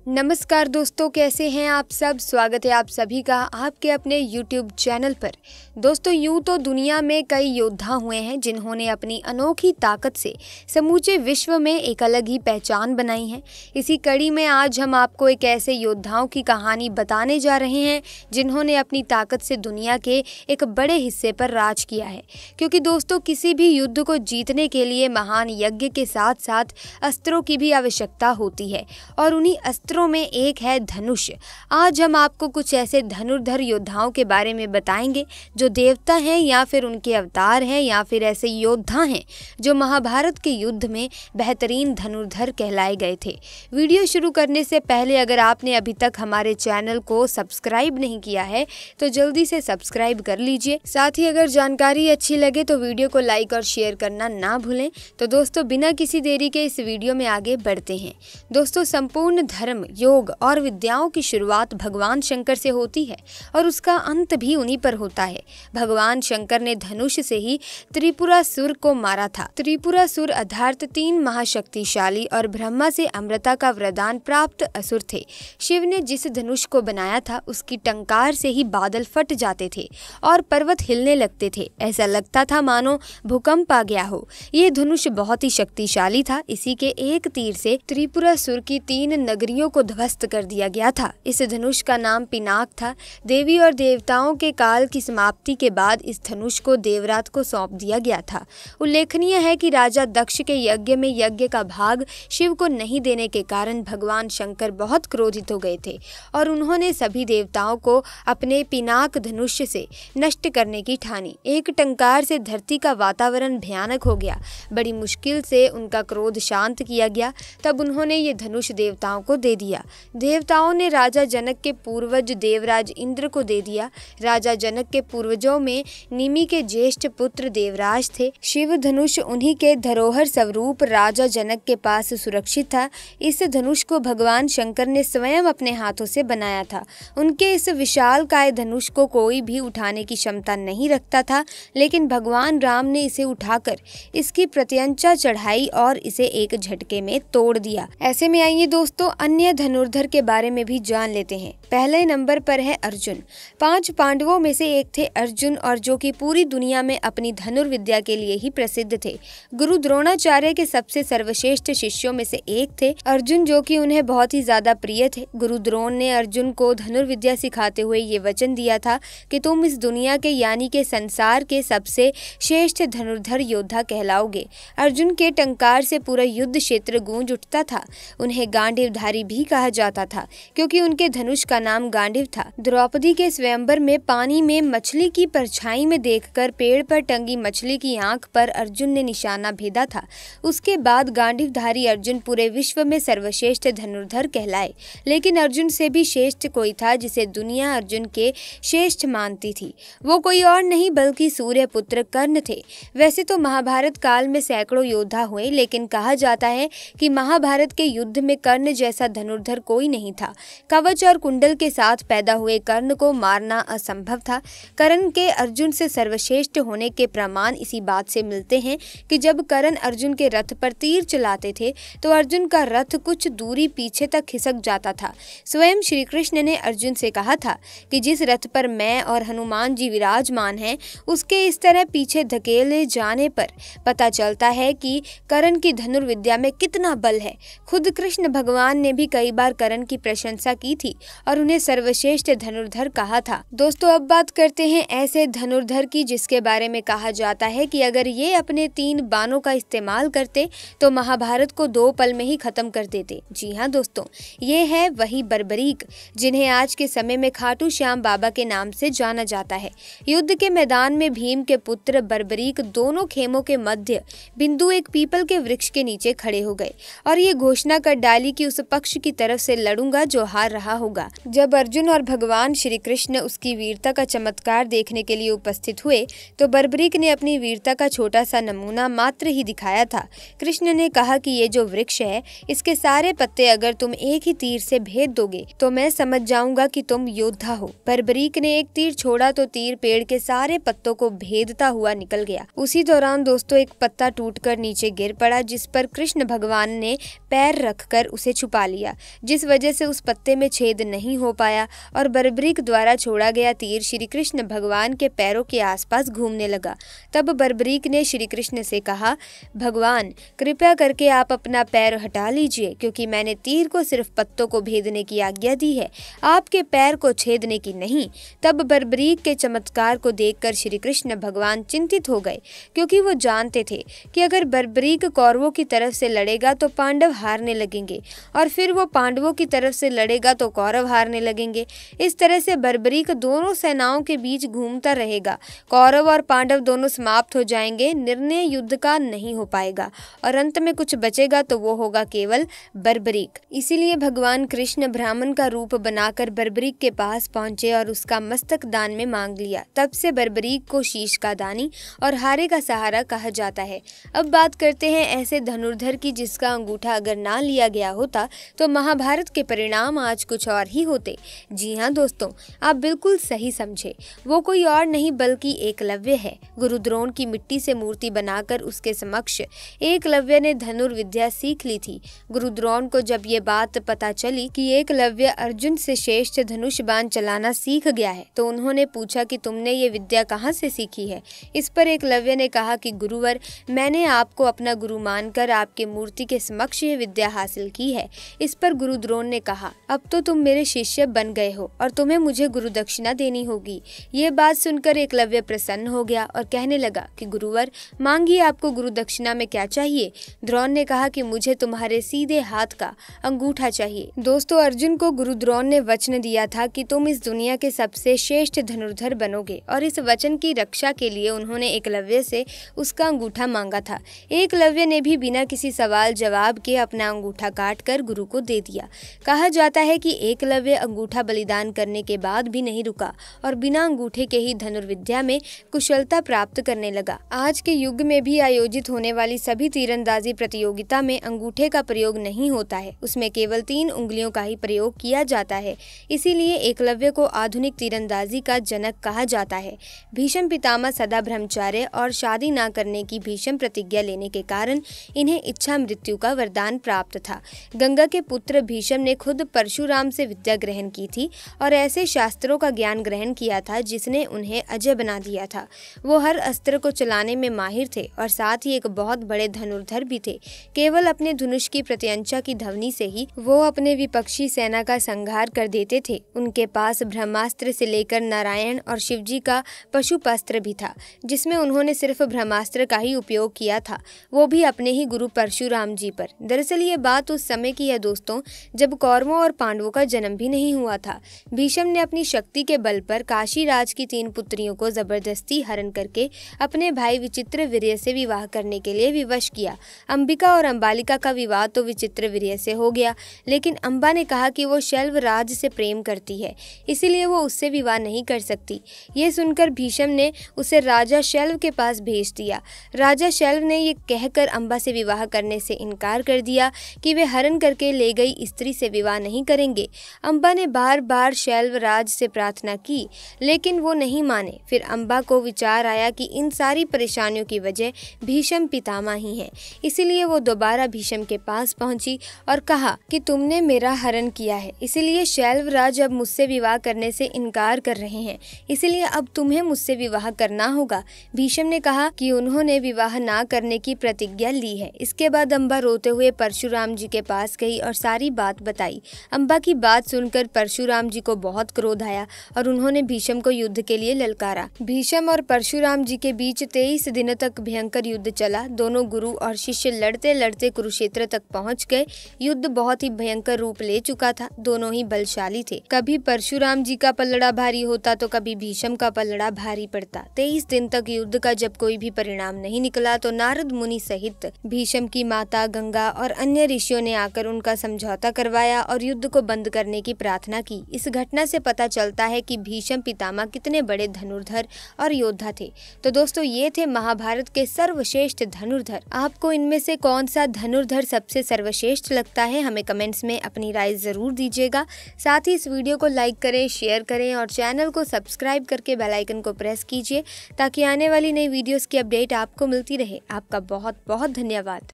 नमस्कार दोस्तों, कैसे हैं आप सब। स्वागत है आप सभी का आपके अपने YouTube चैनल पर। दोस्तों, यूं तो दुनिया में कई योद्धा हुए हैं जिन्होंने अपनी अनोखी ताकत से समूचे विश्व में एक अलग ही पहचान बनाई है। इसी कड़ी में आज हम आपको एक ऐसे योद्धाओं की कहानी बताने जा रहे हैं जिन्होंने अपनी ताकत से दुनिया के एक बड़े हिस्से पर राज किया है। क्योंकि दोस्तों, किसी भी युद्ध को जीतने के लिए महान यज्ञ के साथ साथ अस्त्रों की भी आवश्यकता होती है और उन्हीं अस्त्रों में एक है धनुष। आज हम आपको कुछ ऐसे धनुर्धर योद्धाओं के बारे में बताएंगे जो देवता हैं या फिर उनके अवतार हैं या फिर ऐसे योद्धा हैं जो महाभारत के युद्ध में बेहतरीन धनुर्धर कहलाए गए थे। वीडियो शुरू करने से पहले अगर आपने अभी तक हमारे चैनल को सब्सक्राइब नहीं किया है तो जल्दी से सब्सक्राइब कर लीजिए। साथ ही अगर जानकारी अच्छी लगे तो वीडियो को लाइक और शेयर करना ना भूलें। तो दोस्तों, बिना किसी देरी के इस वीडियो में आगे बढ़ते हैं। दोस्तों, संपूर्ण धर्म, योग और विद्याओं की शुरुआत भगवान शंकर से होती है और उसका अंत भी उन्हीं पर होता है। भगवान शंकर ने धनुष से ही त्रिपुरासुर को मारा था। त्रिपुरासुर अर्थात 3 महाशक्तिशाली और ब्रह्मा से अमृता का वरदान प्राप्त असुर थे। शिव ने जिस धनुष को बनाया था उसकी टंकार से ही बादल फट जाते थे और पर्वत हिलने लगते थे। ऐसा लगता था मानो भूकंप आ गया हो। ये धनुष बहुत ही शक्तिशाली था। इसी के एक तीर से त्रिपुरासुर की 3 नगरियों को ध्वस्त कर दिया गया था। इस धनुष का नाम पिनाक था। देवी और देवताओं के काल की समाप्ति के बाद इस धनुष को देवरात को सौंप दिया गया था। उल्लेखनीय है कि राजा दक्ष के यज्ञ में यज्ञ का भाग शिव को नहीं देने के कारण भगवान शंकर बहुत क्रोधित हो गए थे और उन्होंने सभी देवताओं को अपने पिनाक धनुष से नष्ट करने की ठानी। एक टंकार से धरती का वातावरण भयानक हो गया। बड़ी मुश्किल से उनका क्रोध शांत किया गया। तब उन्होंने ये धनुष देवताओं को दे दिया। देवताओं ने राजा जनक के पूर्वज देवराज इंद्र को दे दिया। राजा जनक के पूर्वजों में निमि के ज्येष्ठ पुत्र देवराज थे। शिव धनुष उन्हीं के धरोहर स्वरूप राजा जनक के पास सुरक्षित था। इस धनुष को भगवान शंकर ने स्वयं अपने हाथों से बनाया था। उनके इस विशालकाय धनुष को कोई भी उठाने की क्षमता नहीं रखता था, लेकिन भगवान राम ने इसे उठाकर इसकी प्रत्यंचा चढ़ाई और इसे एक झटके में तोड़ दिया। ऐसे में आइए दोस्तों, अन्य धनुर्धर के बारे में भी जान लेते हैं। पहले नंबर पर है अर्जुन। 5 पांडवों में से एक थे अर्जुन, और जो कि पूरी दुनिया में अपनी धनुर्विद्या के लिए ही प्रसिद्ध थे। गुरु द्रोणाचार्य के सबसे सर्वश्रेष्ठ शिष्यों में से एक थे अर्जुन, जो कि उन्हें बहुत ही ज्यादा प्रिय थे। गुरु द्रोण ने अर्जुन को धनुर्विद्या सिखाते हुए ये वचन दिया था कि तुम इस दुनिया के यानी के संसार के सबसे श्रेष्ठ धनुर्धर योद्धा कहलाओगे। अर्जुन के टंकार से पूरा युद्ध क्षेत्र गूंज उठता था। उन्हें गांडीवधारी भी कहा जाता था क्योंकि उनके धनुष का नाम गांडीव था। द्रौपदी के स्वयंवर में पानी में मछली की परछाई में देखकर पेड़ पर टंगी मछली की आंख पर अर्जुन ने निशाना भेदा था। उसके बाद गांडीवधारी अर्जुन पूरे विश्व में सर्वश्रेष्ठ धनुर्धर कहलाए। लेकिन अर्जुन से भी श्रेष्ठ कोई था जिसे दुनिया अर्जुन के श्रेष्ठ मानती थी। वो कोई और नहीं बल्कि सूर्यपुत्र कर्ण थे। वैसे तो महाभारत काल में सैकड़ों योद्धा हुए, लेकिन कहा जाता है कि महाभारत के युद्ध में कर्ण जैसा धनुर्धर कोई नहीं था। कवच और कुंडल के साथ पैदा हुए कर्ण को मारना असंभव था। कर्ण के अर्जुन से सर्वश्रेष्ठ होने के प्रमाण इसी बात से मिलते हैं कि जब कर्ण अर्जुन के रथ पर तीर चलाते थे तो अर्जुन का रथ कुछ दूरी पीछे तक खिसक जाता था। स्वयं श्री कृष्ण ने अर्जुन से कहा था कि जिस रथ पर मैं और हनुमान जी विराजमान हैं उसके इस तरह पीछे धकेले जाने पर पता चलता है कि कर्ण की धनुर्विद्या में कितना बल है। खुद कृष्ण भगवान ने भी कई बार कर्ण की प्रशंसा की थी और उन्हें सर्वश्रेष्ठ धनुर्धर कहा था। दोस्तों, अब बात करते हैं ऐसे धनुर्धर की जिसके बारे में कहा जाता है कि अगर ये अपने 3 बाणों का इस्तेमाल करते तो महाभारत को 2 पल में ही खत्म कर देते। जी हाँ दोस्तों, ये है वही बर्बरीक जिन्हें आज के समय में खाटू श्याम बाबा के नाम से जाना जाता है। युद्ध के मैदान में भीम के पुत्र बर्बरीक दोनों खेमों के मध्य बिंदु एक पीपल के वृक्ष के नीचे खड़े हो गए और ये घोषणा कर डाली कि उस पक्ष की तरफ से लड़ूंगा जो हार रहा होगा। जब अर्जुन और भगवान श्री कृष्ण उसकी वीरता का चमत्कार देखने के लिए उपस्थित हुए तो बर्बरीक ने अपनी वीरता का छोटा सा नमूना मात्र ही दिखाया था। कृष्ण ने कहा कि ये जो वृक्ष है इसके सारे पत्ते अगर तुम एक ही तीर से भेद दोगे तो मैं समझ जाऊंगा कि तुम योद्धा हो। बर्बरीक ने एक तीर छोड़ा तो तीर पेड़ के सारे पत्तों को भेदता हुआ निकल गया। उसी दौरान दोस्तों एक पत्ता टूटकर नीचे गिर पड़ा जिस पर कृष्ण भगवान ने पैर रखकर उसे छुपा लिया। जिस वजह से उस पत्ते में छेद नहीं हो पाया और बर्बरीक द्वारा छोड़ा गया तीर श्री कृष्ण भगवान के पैरों के आसपास घूमने लगा। तब बर्बरीक ने श्री कृष्ण से कहा, भगवान कृपया करके आप अपना पैर हटा लीजिए, क्योंकि मैंने तीर को सिर्फ पत्तों को भेदने की आज्ञा दी है, आपके पैर को छेदने की नहीं। तब बर्बरीक के चमत्कार को देखकर श्री कृष्ण भगवान चिंतित हो गए, क्योंकि वो जानते थे कि अगर बर्बरीक कौरवों की तरफ से लड़ेगा तो पांडव हारने लगेंगे और फिर वो पांडवों की तरफ से लड़ेगा तो कौरव हारने लगेंगे। इस तरह से बर्बरीक दोनों सेनाओं के बीच घूमता रहेगा, कौरव और पांडव दोनों समाप्त हो जाएंगे, निर्णय युद्ध का नहीं हो पाएगा और अंत में कुछ बचेगा तो वो होगा केवल बर्बरीक। इसीलिए भगवान कृष्ण ब्राह्मण का रूप बनाकर बर्बरीक के पास पहुंचे और उसका मस्तक दान में मांग लिया। तब से बर्बरीक को शीश का दानी और हारे का सहारा कहा जाता है। अब बात करते हैं ऐसे धनुर्धर की जिसका अंगूठा अगर ना लिया गया होता तो महाभारत के परिणाम आज कुछ और ही होते। जी हाँ दोस्तों, आप बिल्कुल सही समझे, वो कोई और नहीं बल्कि एकलव्य है। गुरु द्रोण की मिट्टी से मूर्ति बनाकर उसके समक्ष एकलव्य ने धनुर्विद्या सीख ली थी। गुरु द्रोण को जब ये बात पता चली कि एकलव्य अर्जुन से श्रेष्ठ धनुष बाण चलाना सीख गया है तो उन्होंने पूछा कि तुमने ये विद्या कहाँ से सीखी है। इस पर एकलव्य ने कहा कि गुरुवर, मैंने आपको अपना गुरु मानकर आपके मूर्ति के समक्ष ये विद्या हासिल की है। इस पर गुरु द्रोण ने कहा, अब तो तुम मेरे शिष्य बन गए हो और तुम्हें मुझे गुरु दक्षिणा देनी होगी। ये बात सुनकर एकलव्य प्रसन्न हो गया और कहने लगा कि गुरुवर मांगिए, आपको गुरु दक्षिणा में क्या चाहिए। द्रोण ने कहा कि मुझे तुम्हारे सीधे हाथ का अंगूठा चाहिए। दोस्तों, अर्जुन को गुरु द्रोण ने वचन दिया था कि तुम इस दुनिया के सबसे श्रेष्ठ धनुर्धर बनोगे और इस वचन की रक्षा के लिए उन्होंने एकलव्य से उसका अंगूठा मांगा था। एकलव्य ने भी बिना किसी सवाल जवाब के अपना अंगूठा काट कर गुरु को दे दिया। कहा जाता है कि एकलव्य अंगूठा बलिदान करने के बाद भी नहीं रुका और बिना अंगूठे के ही धनुर्विद्या में कुशलता प्राप्त करने लगा। आज के युग में भी आयोजित होने वाली सभी तीरंदाजी प्रतियोगिता में अंगूठे का प्रयोग नहीं होता है, उसमें केवल 3 उंगलियों का ही प्रयोग किया जाता है। इसीलिए एकलव्य को आधुनिक तीरंदाजी का जनक कहा जाता है। भीष्म पितामह सदा ब्रह्मचार्य और शादी न करने की भीष्म प्रतिज्ञा लेने के कारण इन्हें इच्छा मृत्यु का वरदान प्राप्त था। गंगा के पुत्र भीष्म ने खुद परशुराम से विद्या ग्रहण की थी और ऐसे शास्त्रों का ज्ञान ग्रहण किया था जिसने उन्हें अजय बना दिया था। वो हर अस्त्र को चलाने में माहिर थे और साथ ही एक बहुत बड़े धनुर्धर भी थे। केवल अपने धनुष की प्रत्यंचा की ध्वनि से ही वो अपने विपक्षी सेना का संहार कर देते थे। उनके पास ब्रह्मास्त्र से लेकर नारायण और शिवजी का पशुपास्त्र भी था, जिसमें उन्होंने सिर्फ ब्रह्मास्त्र का ही उपयोग किया था, वो भी अपने ही गुरु परशुराम जी पर। दरअसल ये बात उस समय की है दोस्तों, जब कौरवों और पांडवों का जन्म भी नहीं हुआ था। भीष्म ने अपनी शक्ति के बल पर काशी राज की 3 पुत्रियों को जबरदस्ती हरण करके अपने भाई विचित्रवीर्य से विवाह करने के लिए विवश किया। अंबिका और अंबालिका का विवाह तो विचित्रवीर्य से हो गया, लेकिन अंबा ने कहा कि वो शैलवराज से प्रेम करती है, इसीलिए वो उससे विवाह नहीं कर सकती। ये सुनकर भीष्म ने उसे राजा शैल्व के पास भेज दिया। राजा शैल्व ने ये कहकर अंबा से विवाह करने से इनकार कर दिया कि वे हरण करके ले गई स्त्री से विवाह नहीं करेंगे। अंबा ने बार बार शैलवराज से प्रार्थना की, लेकिन वो नहीं माने। फिर अंबा को विचार आया कि इन सारी परेशानियों की वजह भीष्म पितामह ही है, इसीलिए वो दोबारा भीष्म के पास पहुंची और कहा कि तुमने मेरा हरण किया है, इसीलिए शैलवराज अब मुझसे विवाह करने से इनकार कर रहे हैं, इसलिए अब तुम्हें मुझसे विवाह करना होगा। भीष्म ने कहा कि उन्होंने विवाह ना करने की प्रतिज्ञा ली है। इसके बाद अंबा रोते हुए परशुराम जी के पास गई और सारी बात बताई। अंबा की बात सुनकर परशुराम जी को बहुत क्रोध आया और उन्होंने भीष्म को युद्ध के लिए ललकारा। भीष्म और परशुराम जी के बीच 23 दिनों तक भयंकर युद्ध चला। दोनों गुरु और शिष्य लड़ते लड़ते कुरुक्षेत्र तक पहुंच गए। युद्ध बहुत ही भयंकर रूप ले चुका था। दोनों ही बलशाली थे। कभी परशुराम जी का पलड़ा भारी होता तो कभी भीष्म का पलड़ा भारी पड़ता। 23 दिन तक युद्ध का जब कोई भी परिणाम नहीं निकला तो नारद मुनि सहित भीष्म की माता गंगा और अन्य ऋषियों ने आकर उनका समझौता करवाया और युद्ध को बंद करने की प्रार्थना की। इस घटना से पता चलता है कि भीष्म पितामह कितने बड़े धनुर्धर और योद्धा थे। तो दोस्तों, ये थे महाभारत के सर्वश्रेष्ठ धनुर्धर। आपको इनमें से कौन सा धनुर्धर सबसे सर्वश्रेष्ठ लगता है, हमें कमेंट्स में अपनी राय जरूर दीजिएगा। साथ ही इस वीडियो को लाइक करें, शेयर करें और चैनल को सब्सक्राइब करके बेल आइकन को प्रेस कीजिए ताकि आने वाली नई वीडियोस की अपडेट आपको मिलती रहे। आपका बहुत बहुत धन्यवाद।